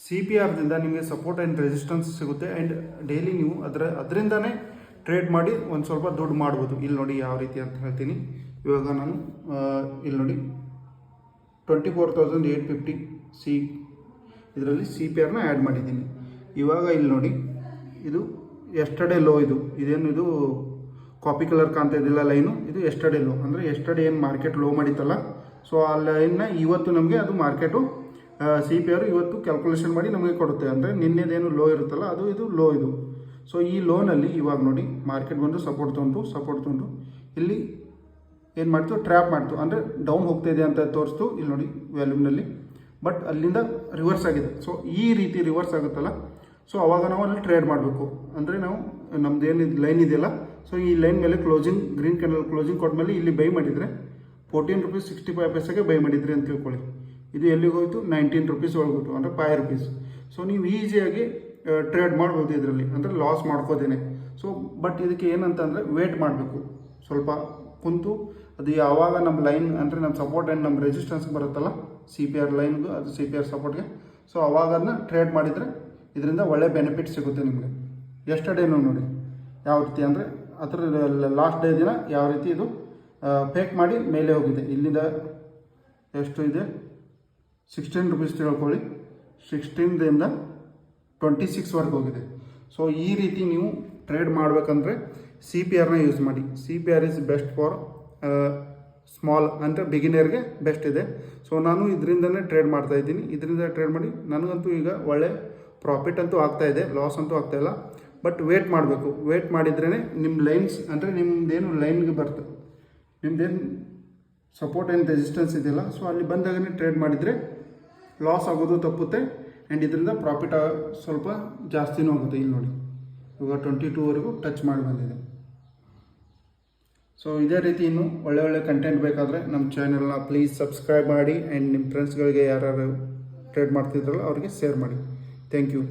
CPRದಿಂದ ನಿಮಗೆ support and resistance ಸಿಗುತ್ತೆ. And daily ನೀವು ಅದರಿಂದನೇ ಟ್ರೇಡ್ ಮಾಡಿ ಒಂದು ಸ್ವಲ್ಪ ದುಡ್ಡು ಮಾಡ್ಬೋದು. ಇಲ್ಲಿ ನೋಡಿ ಯಾವ ರೀತಿ ಅಂತ ಹೇಳ್ತೀನಿ. ಇವಾಗ ನಾನು ಇಲ್ಲಿ ನೋಡಿ 24,850 ಇದರಲ್ಲಿ CPRನ ಆ್ಯಡ್ ಮಾಡಿದ್ದೀನಿ. ಇವಾಗ ಇಲ್ಲಿ ನೋಡಿ ಇದು ಎಸ್ಟರ್ಡೇ ಲೋ, ಇದೇನು ಕಾಪಿ ಕಲರ್ ಕಾಣ್ತಾ ಇದ್ದಿಲ್ಲ ಲೈನು, ಇದು ಎಸ್ಟರ್ಡೇ ಲೋ. ಅಂದರೆ ಎಸ್ಟರ್ಡೇ ಏನು ಮಾರ್ಕೆಟ್ ಲೋ ಮಾಡಿತ್ತಲ್ಲ, ಸೊ ಆ ಲೈನ್ನ ಇವತ್ತು ನಮಗೆ ಅದು ಮಾರ್ಕೆಟು CPR ಇವತ್ತು ಕ್ಯಾಲ್ಕುಲೇಷನ್ ಮಾಡಿ ನಮಗೆ ಕೊಡುತ್ತೆ. ಅಂದರೆ ನಿನ್ನೆದೇನು ಲೋ ಇರುತ್ತಲ್ಲ ಅದು ಇದು ಲೋ ಇದು. ಸೊ ಈ ಲೋನಲ್ಲಿ ಇವಾಗ ನೋಡಿ ಮಾರ್ಕೆಟ್ ಬಂದು ಸಪೋರ್ಟ್ ತೊಗೊಂಡು ಇಲ್ಲಿ ಏನು ಮಾಡ್ತು, ಟ್ರ್ಯಾಪ್ ಮಾಡ್ತು. ಅಂದರೆ ಡೌನ್ ಹೋಗ್ತಾಯಿದೆ ಅಂತ ತೋರಿಸ್ತು ಇಲ್ಲಿ ನೋಡಿ ವ್ಯಾಲ್ಯೂಮ್ನಲ್ಲಿ. ಬಟ್ ಅಲ್ಲಿಂದ ರಿವರ್ಸ್ ಆಗಿದೆ. ಸೊ ಈ ರೀತಿ ರಿವರ್ಸ್ ಆಗುತ್ತಲ್ಲ, ಸೊ ಅವಾಗ ನಾವು ಅಲ್ಲಿ ಟ್ರೇಡ್ ಮಾಡಬೇಕು. ಅಂದರೆ ನಾವು ನಮ್ಮದೇನು ಲೈನ್ ಇದೆಯಲ್ಲ, ಸೊ ಈ ಲೈನ್ ಮೇಲೆ ಕ್ಲೋಸಿಂಗ್ ಗ್ರೀನ್ ಕ್ಯಾಂಡಲ್ ಕ್ಲೋಸಿಂಗ್ ಕೊಟ್ಟ ಇಲ್ಲಿ ಬೈ ಮಾಡಿದರೆ ₹14.65 ಬೈ ಮಾಡಿದ್ರಿ ಅಂತ ತಿಳ್ಕೊಳ್ಳಿ. ಇದು ಎಲ್ಲಿಗೆ ಹೋಯಿತು, ₹19 ಒಳಗೋಯ್ತು, ಅಂದರೆ ₹5. ಸೊ ನೀವು ಈಸಿಯಾಗಿ ಟ್ರೇಡ್ ಮಾಡ್ಬೋದು ಇದರಲ್ಲಿ, ಅಂದರೆ ಲಾಸ್ ಮಾಡ್ಕೋದೇನೆ. ಸೊ ಬಟ್ ಇದಕ್ಕೆ ಏನಂತಂದರೆ ವೇಟ್ ಮಾಡಬೇಕು ಸ್ವಲ್ಪ ಕುಂತು. ಅದು ಯಾವಾಗ ನಮ್ಮ ಲೈನ್ ಅಂದರೆ ನಮ್ಮ ಸಪೋರ್ಟ್ ಆ್ಯಂಡ್ ನಮ್ಮ ರೆಸಿಸ್ಟೆನ್ಸ್ಗೆ ಬರುತ್ತಲ್ಲ CPR ಲೈನ್ಗೂ, ಅದು CPR ಸಪೋರ್ಟ್ಗೆ, ಸೊ ಅವಾಗ ಅದನ್ನ ಟ್ರೇಡ್ ಮಾಡಿದರೆ ಇದರಿಂದ ಒಳ್ಳೆ ಬೆನಿಫಿಟ್ ಸಿಗುತ್ತೆ ನಿಮಗೆ. ಎಸ್ಟರ್ಡೇನು ನೋಡಿ ಯಾವ ರೀತಿ ಅಂದರೆ ಅದರ ಲಾಸ್ಟ್ ಡೇ ದಿನ ಯಾವ ರೀತಿ ಇದು ಫೇಕ್ ಮಾಡಿ ಮೇಲೆ ಹೋಗಿದೆ. ಇಲ್ಲಿಂದ ಎಷ್ಟು ಇದೆ, ₹16 ತಿಳ್ಕೊಳ್ಳಿ, 16ರಿಂದ 26ವರೆಗೆ ಹೋಗಿದೆ. ಸೊ ಈ ರೀತಿ ನೀವು ಟ್ರೇಡ್ ಮಾಡಬೇಕಂದ್ರೆ CPRನ ಯೂಸ್ ಮಾಡಿ. CPR is best for small, ಅಂದರೆ ಬಿಗಿನರ್ಗೆ ಬೆಸ್ಟ್ ಇದೆ. ಸೊ ನಾನು ಇದರಿಂದನೇ ಟ್ರೇಡ್ ಮಾಡ್ತಾಯಿದ್ದೀನಿ. ಇದರಿಂದ ಟ್ರೇಡ್ ಮಾಡಿ ನನಗಂತೂ ಈಗ ಒಳ್ಳೆ ಪ್ರಾಫಿಟ್ ಅಂತೂ ಆಗ್ತಾಯಿದೆ, ಲಾಸ್ ಅಂತೂ ಆಗ್ತಾಯಿಲ್ಲ. ಬಟ್ ವೇಟ್ ಮಾಡಬೇಕು. ವೇಟ್ ಮಾಡಿದ್ರೇ ನಿಮ್ಮ ಲೈನ್ಸ್, ಅಂದರೆ ನಿಮ್ಮದೇನು ಲೈನ್ಗೆ ಬರ್ತದೆ, ನಿಮ್ಮದೇನು ಸಪೋರ್ಟ್ ಆ್ಯಂಡ್ ರೆಸಿಸ್ಟೆನ್ಸ್ ಇದೆಯಲ್ಲ, ಸೊ ಅಲ್ಲಿ ಬಂದಾಗನೇ ಟ್ರೇಡ್ ಮಾಡಿದರೆ ಲಾಸ್ ಆಗೋದು ತಪ್ಪುತ್ತೆ. ಆ್ಯಂಡ್ ಇದರಿಂದ ಪ್ರಾಫಿಟ್ ಸ್ವಲ್ಪ ಜಾಸ್ತಿನೂ ಆಗುತ್ತೆ. ಇಲ್ಲಿ ನೋಡಿ ಇವಾಗ 22ವರೆಗೂ ಟಚ್ ಮಾಡಿ ಬಂದಿದೆ. ಸೊ ಇದೇ ರೀತಿ ಇನ್ನೂ ಒಳ್ಳೆ ಕಂಟೆಂಟ್ ಬೇಕಾದರೆ ನಮ್ಮ ಚಾನೆಲ್ನ ಪ್ಲೀಸ್ ಸಬ್ಸ್ಕ್ರೈಬ್ ಮಾಡಿ. ಆ್ಯಂಡ್ ನಿಮ್ಮ ಫ್ರೆಂಡ್ಸ್ಗಳಿಗೆ ಯಾರು ಟ್ರೇಡ್ ಮಾಡ್ತಿದ್ರಲ್ಲ ಅವರಿಗೆ ಶೇರ್ ಮಾಡಿ. Thank you.